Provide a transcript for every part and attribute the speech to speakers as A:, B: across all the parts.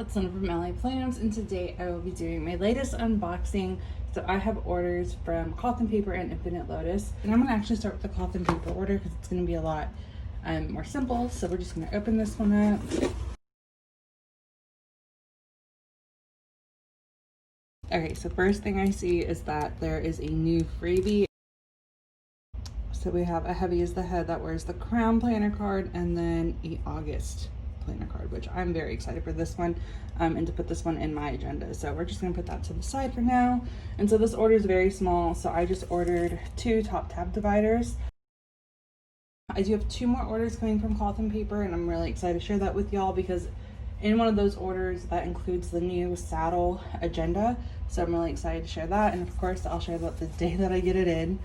A: it's Lynn from 8LOTUS Plans, and today I will be doing my latest unboxing. So I have orders from Cloth and Paper and Infinite Lotus, and I'm going to actually start with the Cloth and Paper order because it's going to be a lot more simple. So we're just going to open this one up. Okay, so first thing I see is that there is a new freebie. So we have A Heavy is the Head that wears the Crown planner card, and then a August planner card, which I'm very excited for this one, and to put this one in my agenda. So we're just gonna put that to the side for now. And so this order is very small, so I just ordered 2 top tab dividers. I do have 2 more orders coming from Cloth and Paper, and I'm really excited to share that with y'all because in one of those orders that includes the new saddle agenda. So I'm really excited to share that, and of course I'll share that the day that I get it in.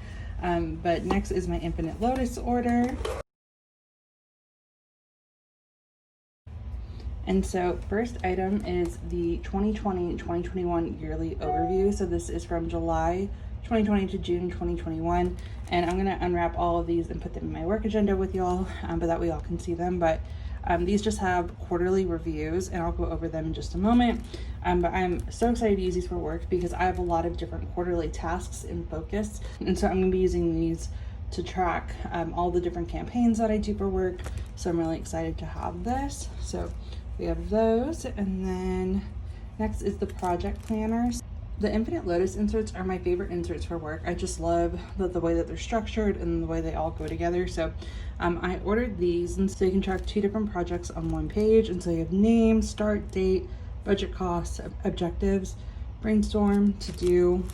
A: But next is my Infinite Lotus order. And so first item is the 2020-2021 yearly overview. So this is from July 2020 to June 2021. And I'm gonna unwrap all of these and put them in my work agenda with y'all, but that way y'all can see them. But these just have quarterly reviews, and I'll go over them in just a moment. But I'm so excited to use these for work because I have a lot of different quarterly tasks in focus. And so I'm gonna be using these to track all the different campaigns that I do for work. So I'm really excited to have this. So we have those, and then next is the project planners. The Infinite Lotus inserts are my favorite inserts for work. I just love the way that they're structured and the way they all go together. So I ordered these, and so you can track 2 different projects on one page. And so you have name, start date, budget costs, objectives, brainstorm, to do,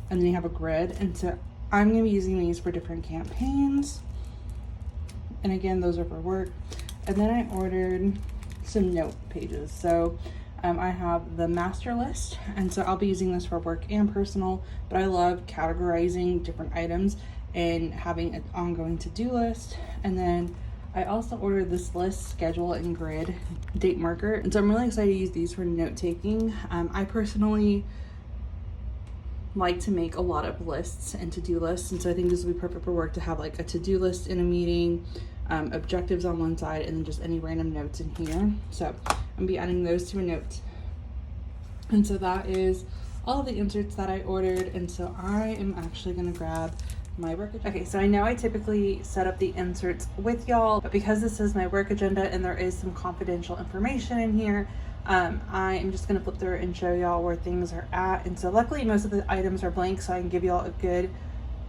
A: and then you have a grid. And so I'm gonna be using these for different campaigns. And again, those are for work. And then I ordered some note pages. So I have the master list, and so I'll be using this for work and personal, but I love categorizing different items and having an ongoing to-do list. And then I also ordered this list, schedule, and grid date marker, and so I'm really excited to use these for note-taking. I personally like to make a lot of lists and to-do lists, and so I think this would be perfect for work to have like a to-do list in a meeting, objectives on one side, and then just any random notes in here. So I'm gonna be adding those to a note. And so that is all of the inserts that I ordered, and so I am actually gonna grab my work agenda. Okay, so I know I typically set up the inserts with y'all, but because this is my work agenda and there is some confidential information in here, I am just gonna flip through and show y'all where things are at. And so luckily most of the items are blank, so I can give y'all a good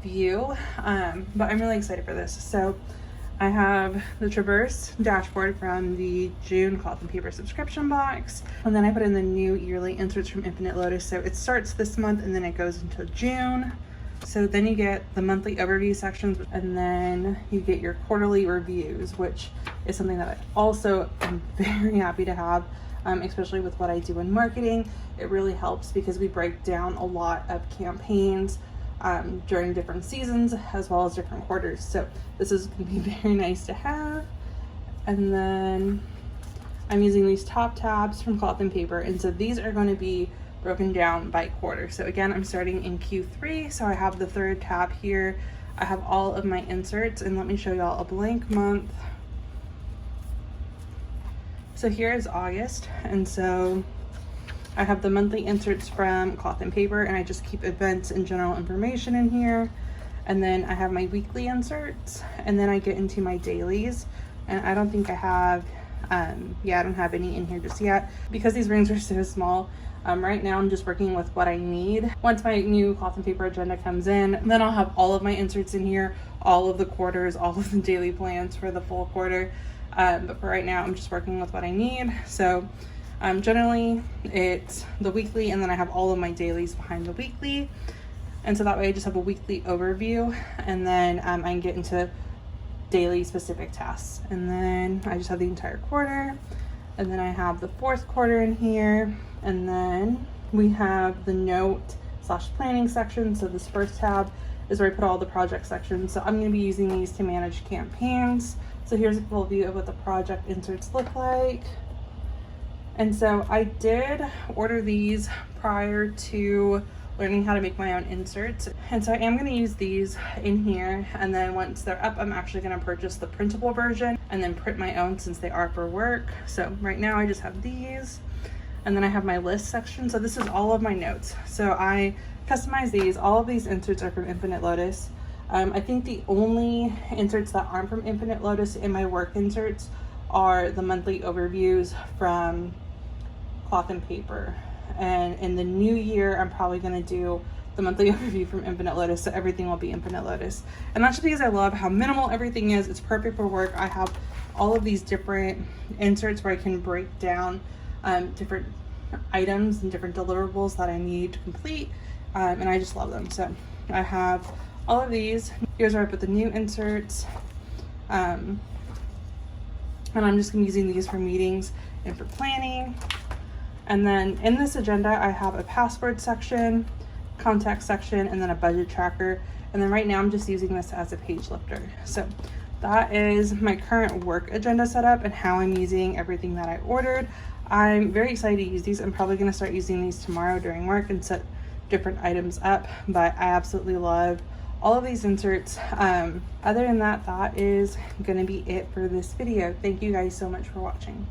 A: view, but I'm really excited for this. So I have the Traverse dashboard from the June Cloth and Paper subscription box, and then I put in the new yearly inserts from Infinite Lotus. So it starts this month and then it goes until June. So then you get the monthly overview sections, and then you get your quarterly reviews, which is something that I also am very happy to have, especially with what I do in marketing. It really helps because we break down a lot of campaigns during different seasons as well as different quarters. So this is going to be very nice to have. And then I'm using these top tabs from Cloth and Paper, and so these are going to be broken down by quarter. So again, I'm starting in Q3, so I have the 3rd tab here. I have all of my inserts, and let me show y'all a blank month. So here is August, and so I have the monthly inserts from Cloth and Paper, and I just keep events and general information in here. And then I have my weekly inserts, and then I get into my dailies, and I don't think I have, I don't have any in here just yet because these rings are so small. Right now I'm just working with what I need. Once my new Cloth and Paper agenda comes in, then I'll have all of my inserts in here, all of the quarters, all of the daily plans for the full quarter. But for right now, I'm just working with what I need. So generally it's the weekly, and then I have all of my dailies behind the weekly. And so that way I just have a weekly overview, and then I can get into daily specific tasks. And then I just have the entire quarter, and then I have the 4th quarter in here. And then we have the note / planning section. So this first tab is where I put all the project sections. So I'm going to be using these to manage campaigns. So here's a full view of what the project inserts look like. And so I did order these prior to learning how to make my own inserts. And so I am going to use these in here, and then once they're up, I'm actually going to purchase the printable version and then print my own since they are for work. So right now I just have these. And then I have my list section. So this is all of my notes. So I customize these. All of these inserts are from Infinite Lotus. I think the only inserts that aren't from Infinite Lotus in my work inserts are the monthly overviews from Cloth and Paper. And in the new year, I'm probably going to do the monthly overview from Infinite Lotus, so everything will be Infinite Lotus. And that's just because I love how minimal everything is. It's perfect for work. I have all of these different inserts where I can break down different items and different deliverables that I need to complete, and I just love them. So I have all of these. Here's where I put the new inserts, and I'm just gonna be using these for meetings and for planning. And then in this agenda, I have a password section, contact section, and then a budget tracker. And then right now I'm just using this as a page lifter. So that is my current work agenda setup and how I'm using everything that I ordered. I'm very excited to use these. I'm probably going to start using these tomorrow during work and set different items up, but I absolutely love all of these inserts. Other than that, that is going to be it for this video. Thank you guys so much for watching.